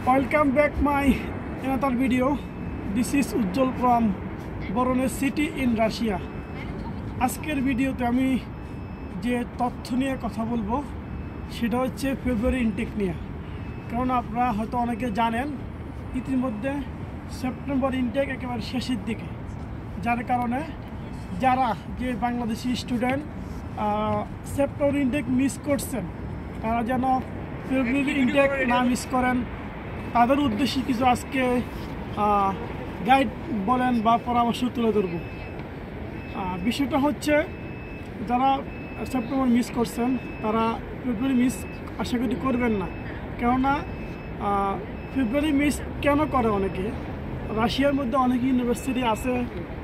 Welcome back my another video. This is Ujjwal from Voronezh city in Russia. আজকের ভিডিওতে আমি যে তথ্য নিয়ে কথা বলবো সেটা হচ্ছে ফেব্রুয়ারি ইনটেক নিয়ে। কারণ আপনারা হয়তো অনেকে জানেন ইতিমধ্যে সেপ্টেম্বর ইনটেক একেবারে শেষের দিকে, যার কারণে যারা যে Bangladeshi student September intact miss করছেন তারা যেন ফেব্রুয়ারি ইনটেক না মিস করেন তাদের উদ্দেশ্যে কিছু আজকে গাইড বলেন বা পরামর্শ তুলে ধরব। বিষয়টা হচ্ছে যারা সেপ্টেম্বর মিস করছেন তারা ফেব্রুয়ারি মিস আশা করি করবেন না। কেননা ফেব্রুয়ারি মিস কেন করে অনেকে, রাশিয়ার মধ্যে অনেক ইউনিভার্সিটি আছে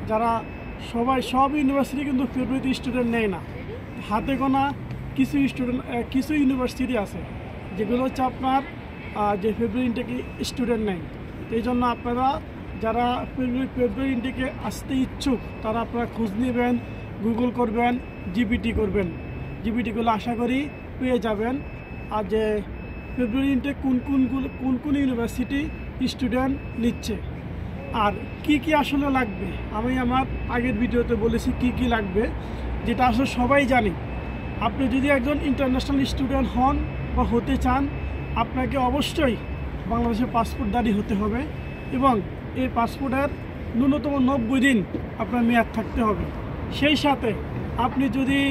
যারা সব ইউনিভার্সিটি কিন্তু ফেব্রুয়ারিতে স্টুডেন্ট নেয় না। হাতে গোনা কিছু ইউনিভার্সিটি আছে যেগুলো হচ্ছে আপনার যে ফেব্রুয়ারি ইনটেকে স্টুডেন্ট নেই। এই জন্য আপনারা যারা ফেব্রুয়ারি ইনটেকে আসতে ইচ্ছুক তারা আপনারা খোঁজ নেবেন, গুগল করবেন, জিপিটি করবেন। জিপিটিগুলো আশা করি পেয়ে যাবেন। আর যে ফেব্রুয়ারি ইনটেক কোন ইউনিভার্সিটি স্টুডেন্ট নিচ্ছে আর কি আসলে লাগবে, আমি আমার আগের ভিডিওতে বলেছি কি লাগবে, যেটা আসলে সবাই জানি। আপনি যদি একজন ইন্টারন্যাশনাল স্টুডেন্ট হন বা হতে চান, আপনাকে অবশ্যই বাংলাদেশের পাসপোর্টধারী হতে হবে এবং এই পাসপোর্টের ন্যূনতম 90 দিন আপনার মেয়াদ থাকতে হবে। সেই সাথে আপনি যদি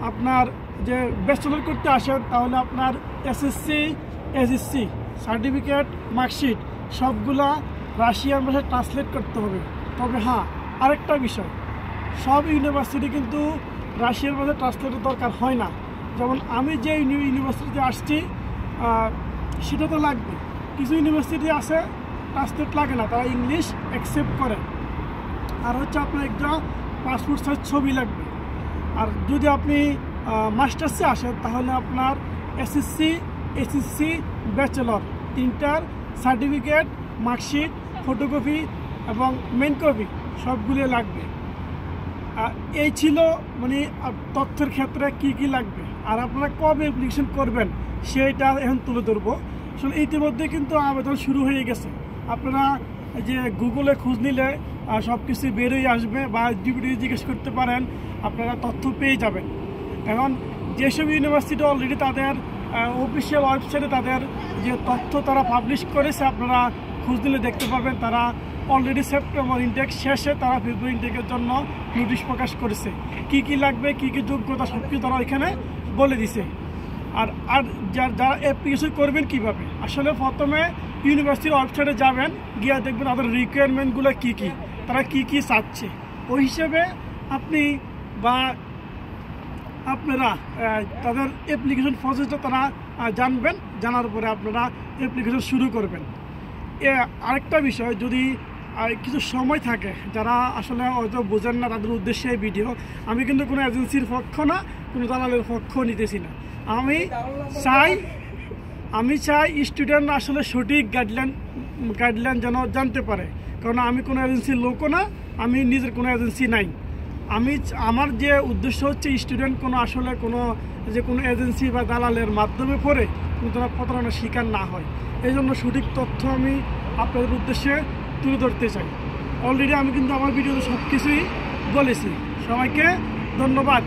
আপনার যে ব্যাচেলর করতে আসেন তাহলে আপনার এসএসসি সার্টিফিকেট, মার্কশিট সবগুলা রাশিয়ান ভাষায় ট্রান্সলেট করতে হবে। তবে হ্যাঁ, আরেকটা বিষয়, সব ইউনিভার্সিটি কিন্তু রাশিয়ান ভাষায় ট্রান্সলেটের দরকার হয় না। যেমন আমি যে ইউনিভার্সিটিতে আসছি সেটা তো লাগবে। কিছু ইউনিভার্সিটি আছে ট্রান্সলেট লাগে না, তারা ইংলিশ অ্যাকসেপ্ট করে। আর হচ্ছে আপনার একটা পাসপোর্ট সাইজ ছবি লাগবে। আর যদি আপনি মাস্টার্সে আসেন তাহলে আপনার এসএসসি ব্যাচেলর তিনটার সার্টিফিকেট, মার্কশিট, ফটোকপি এবং মেন কপি সবগুলো লাগবে। এই ছিল মানে তথ্যের ক্ষেত্রে কি লাগবে। আর আপনারা কবে অ্যাপ্লিকেশন করবেন সেটা এখন তুলে ধরবো। আসলে ইতিমধ্যে কিন্তু আবেদন শুরু হয়ে গেছে। আপনারা যে গুগলে খোঁজ নিলে সব কিছু বেরোই আসবে বা জিপিটি জিজ্ঞেস করতে পারেন, আপনারা তথ্য পেয়ে যাবেন। এখন যেসব ইউনিভার্সিটি অলরেডি তাদের অফিসিয়াল ওয়েবসাইটে তাদের যে তথ্য তারা পাবলিশ করেছে আপনারা খোঁজ নিলে দেখতে পাবেন তারা অলরেডি সেপ্টেম্বর ইনটেক শেষে তারা ফেব্রুয়ারি ইনটেকের জন্য নোটিশ প্রকাশ করেছে। কি লাগবে, কি যোগ্যতা সব কিছু তারা এখানে বলে দিছে। আর যারা অ্যাপ্লিকেশন করবেন কিভাবে, আসলে প্রথমে ইউনিভার্সিটির ওয়েবসাইটে যাবেন, গিয়ে দেখবেন তাদের রিকোয়ারমেন্টগুলো কি তারা কি চাচ্ছে। ওই হিসেবে আপনি বা আপনারা তাদের অ্যাপ্লিকেশন প্রসেসটা তারা জানবেন, জানার পরে আপনারা অ্যাপ্লিকেশন শুরু করবেন। আরেকটা বিষয়, যদি কিছু সময় থাকে, যারা আসলে হয়তো বোঝেন না তাদের উদ্দেশ্যে এই ভিডিও, আমি কিন্তু কোনো এজেন্সির পক্ষ না, কোনো দালালের পক্ষ নিতেছি না। আমি চাই স্টুডেন্ট আসলে সঠিক গাইডলাইন যেন জানতে পারে। কারণ আমি কোনো এজেন্সির লোকও না, আমি নিজের কোনো এজেন্সি নাই। আমার যে উদ্দেশ্য হচ্ছে স্টুডেন্ট কোনো এজেন্সি বা দালালের মাধ্যমে পড়ে কিন্তু তারা প্রতারণার শিকার না হয়। এই জন্য সঠিক তথ্য আমি আপনাদের উদ্দেশ্যে তুলে ধরতে চাই। অলরেডি আমি কিন্তু আমার ভিডিওতে সব কিছুই বলেছি। সবাইকে ধন্যবাদ।